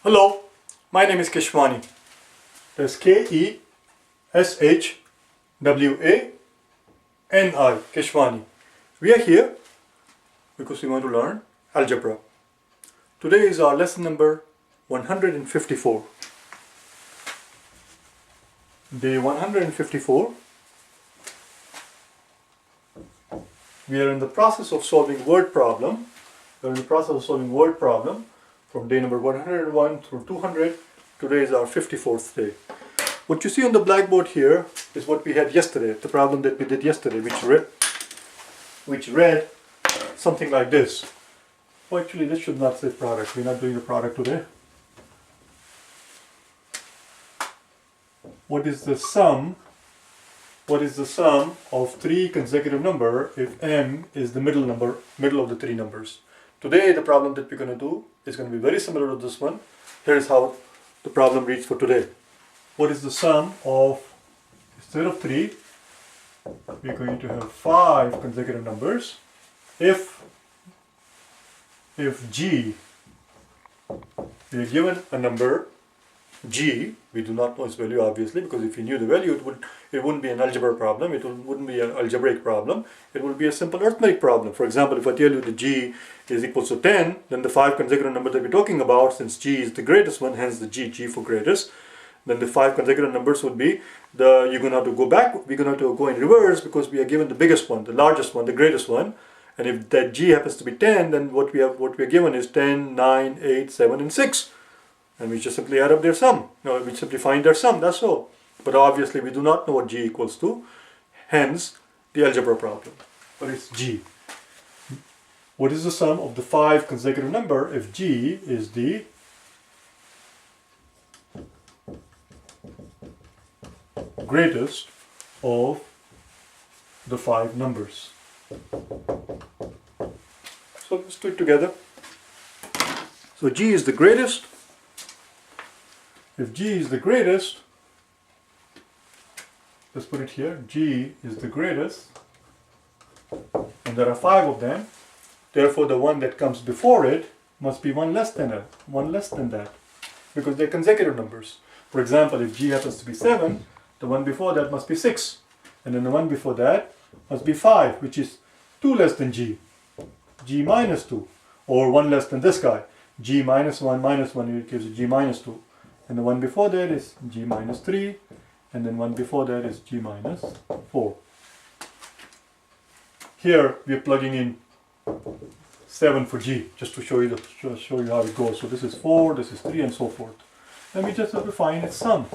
Hello, my name is Keshwani. That's K-E-S-H-W-A-N-I, Keshwani. We are here because we want to learn algebra. Today is our lesson number 154. Day 154. We are in the process of solving word problem. From day number 101 through 200. Today is our 54th day. What you see on the blackboard here is what we had yesterday, the problem that we did yesterday, which read something like this. Oh, actually, this should not say product. We're not doing the product today. What is the sum of three consecutive numbers if m is the middle of the three numbers? Today, the problem that we're going to do is going to be very similar to this one. Here is how the problem reads for today. What is the sum of, instead of 3, we're going to have 5 consecutive numbers if g, we are given a number g, we do not know its value obviously, because if we knew the value it wouldn't be an algebra problem, it wouldn't be an algebraic problem, it would be a simple arithmetic problem. For example, if I tell you that g is equals to 10, then the 5 consecutive numbers that we're talking about, since g is the greatest one, hence the g for greatest, then the 5 consecutive numbers would be, you're going to have to go back, we're going to have to go in reverse because we are given the biggest one, the largest one, the greatest one. And if that g happens to be 10, then what we're given is 10, 9, 8, 7 and 6. And we just simply add up their sum. No, we simply find their sum, that's all. But obviously we do not know what g equals to, hence the algebra problem. But it's g. What is the sum of the 5 consecutive number if g is the greatest of the 5 numbers? So let's do it together. So g is the greatest. If g is the greatest, let's put it here, g is the greatest, and there are 5 of them, therefore the one that comes before it must be one less than that, because they're consecutive numbers. For example, if g happens to be 7, the one before that must be 6, and then the one before that must be 5, which is 2 less than g minus 2, or 1 less than this guy, g minus 1 it gives you g minus 2. And the one before that is g minus 3, and then one before that is g minus 4. Here we are plugging in 7 for g, just to show you how it goes. So this is 4, this is 3, and so forth. And we just have to find its sum.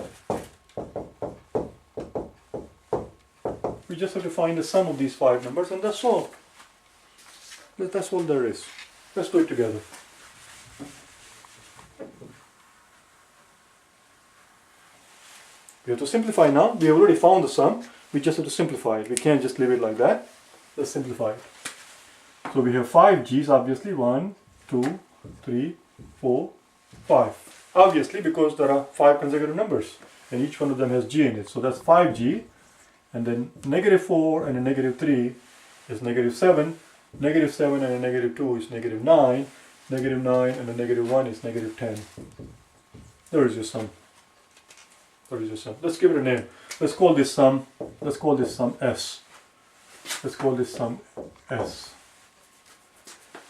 We just have to find the sum of these 5 numbers, and that's all. That's all there is. Let's do it together. We have to simplify now. We have already found the sum. We just have to simplify it. We can't just leave it like that. Let's simplify it. So we have 5 g's, obviously. 1, 2, 3, 4, 5. Obviously, because there are 5 consecutive numbers. And each one of them has g in it. So that's 5g. And then negative 4 and a negative 3 is negative 7. Negative 7 and a negative 2 is negative 9. Negative 9 and a negative 1 is negative 10. There is your sum. Let's give it a name. Let's call this sum S. Let's call this sum S.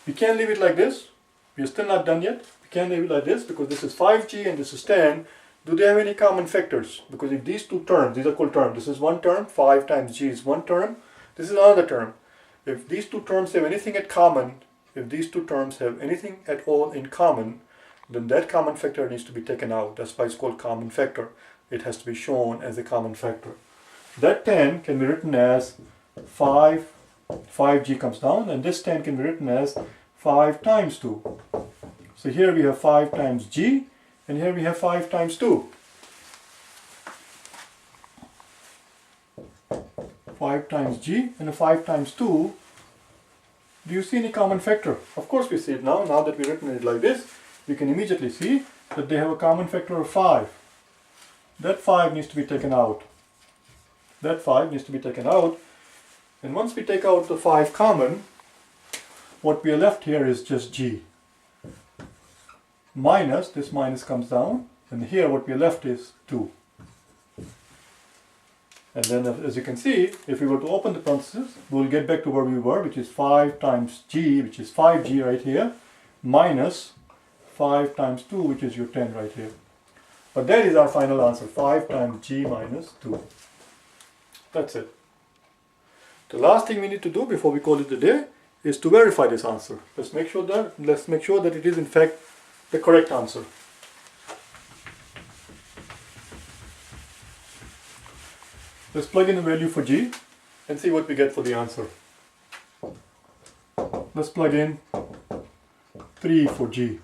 We can't leave it like this. We are still not done yet. We can't leave it like this because this is 5g and this is 10. Do they have any common factors? Because if these two terms, these are called terms. This is one term, 5 times g is one term. This is another term. If these two terms have anything in common, at all in common, then that common factor needs to be taken out. That's why it's called common factor. It has to be shown as a common factor. That 10 can be written as 5g comes down, and this 10 can be written as 5 times 2. So here we have 5 times g, and here we have 5 times 2. 5 times g and a 5 times 2. Do you see any common factor? Of course we see it now. Now that we've written it like this, we can immediately see that they have a common factor of 5. That 5 needs to be taken out. And once we take out the 5 common, what we are left here is just g. minus, this minus comes down, and here what we are left is 2. And then as you can see, if we were to open the parentheses, we'll get back to where we were, which is 5 times g, which is 5g right here, minus 5 times 2, which is your 10 right here. But that is our final answer, 5 times g minus 2. That's it. The last thing we need to do before we call it a day is to verify this answer. Let's make sure that it is in fact the correct answer. Let's plug in the value for g and see what we get for the answer. Let's plug in 3 for g.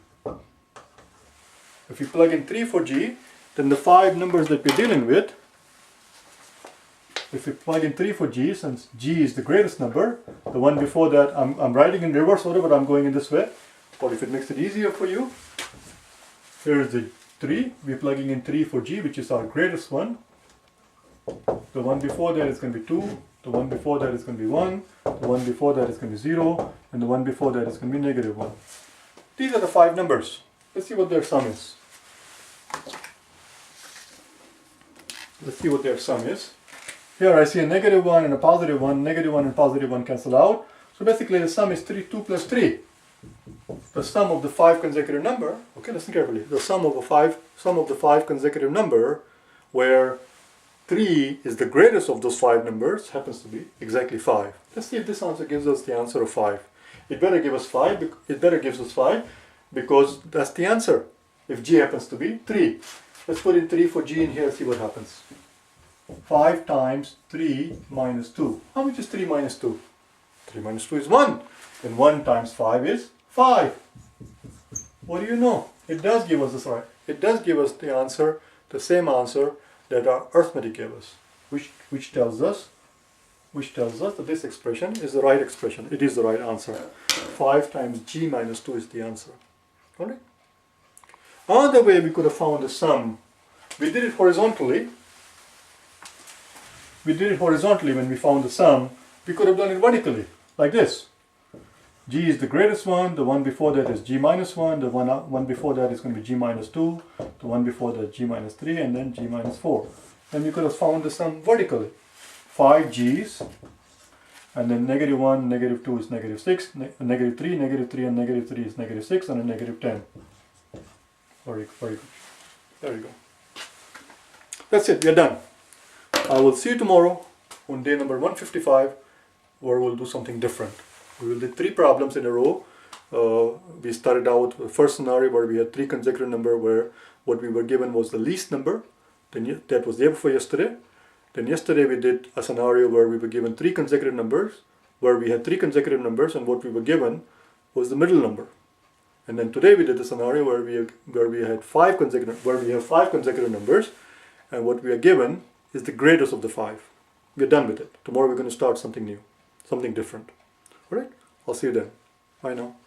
If you plug in 3 for g, then the 5 numbers that we're dealing with, if you plug in 3 for g, since g is the greatest number, the one before that, I'm writing in reverse order, but I'm going in this way. But if it makes it easier for you, here's the 3. We're plugging in 3 for g, which is our greatest one. The one before that is going to be 2, the one before that is going to be 1, the one before that is going to be 0, and the one before that is going to be negative 1. These are the 5 numbers. Let's see what their sum is. Let's see what their sum is. Here I see a negative 1 and a positive 1. Negative 1 and positive 1 cancel out. So basically the sum is 2 plus 3. The sum of the 5 consecutive number, okay, listen carefully. The sum of the 5 consecutive number where 3 is the greatest of those 5 numbers happens to be exactly 5. Let's see if this answer gives us the answer of 5. It better give us 5. It better gives us 5 because that's the answer. If g happens to be 3. Let's put in 3 for g in here and see what happens. 5 times 3 minus 2. How much is 3 minus 2? 3 minus 2 is 1. And 1 times 5 is 5. What do you know? It does give us this right. It does give us the answer, the same answer that our arithmetic gave us, which tells us that this expression is the right expression. It is the right answer. 5 times g minus 2 is the answer. Alright? Another way we could have found the sum, we did it horizontally. When we found the sum. We could have done it vertically, like this. G is the greatest one, the one before that is g minus 1, the one before that is going to be g minus 2, the one before that g minus 3, and then g minus 4. And we could have found the sum vertically. 5 g's, and then negative 1, negative 2 is negative 6, negative 3 and negative 3 is negative 6, and a negative 10. Very good. There you go. That's it, we are done. I will see you tomorrow on day number 155, where we'll do something different. We will do 3 problems in a row. We started out with the first scenario where we had 3 consecutive numbers where what we were given was the least number. Then that was the day before yesterday. Then yesterday we did a scenario where we were given 3 consecutive numbers, where we had 3 consecutive numbers and what we were given was the middle number. And then today we did a scenario where we have 5 consecutive numbers and what we are given is the greatest of the 5. We're done with it. Tomorrow we're going to start something new, something different. Alright, I'll see you then. Bye now.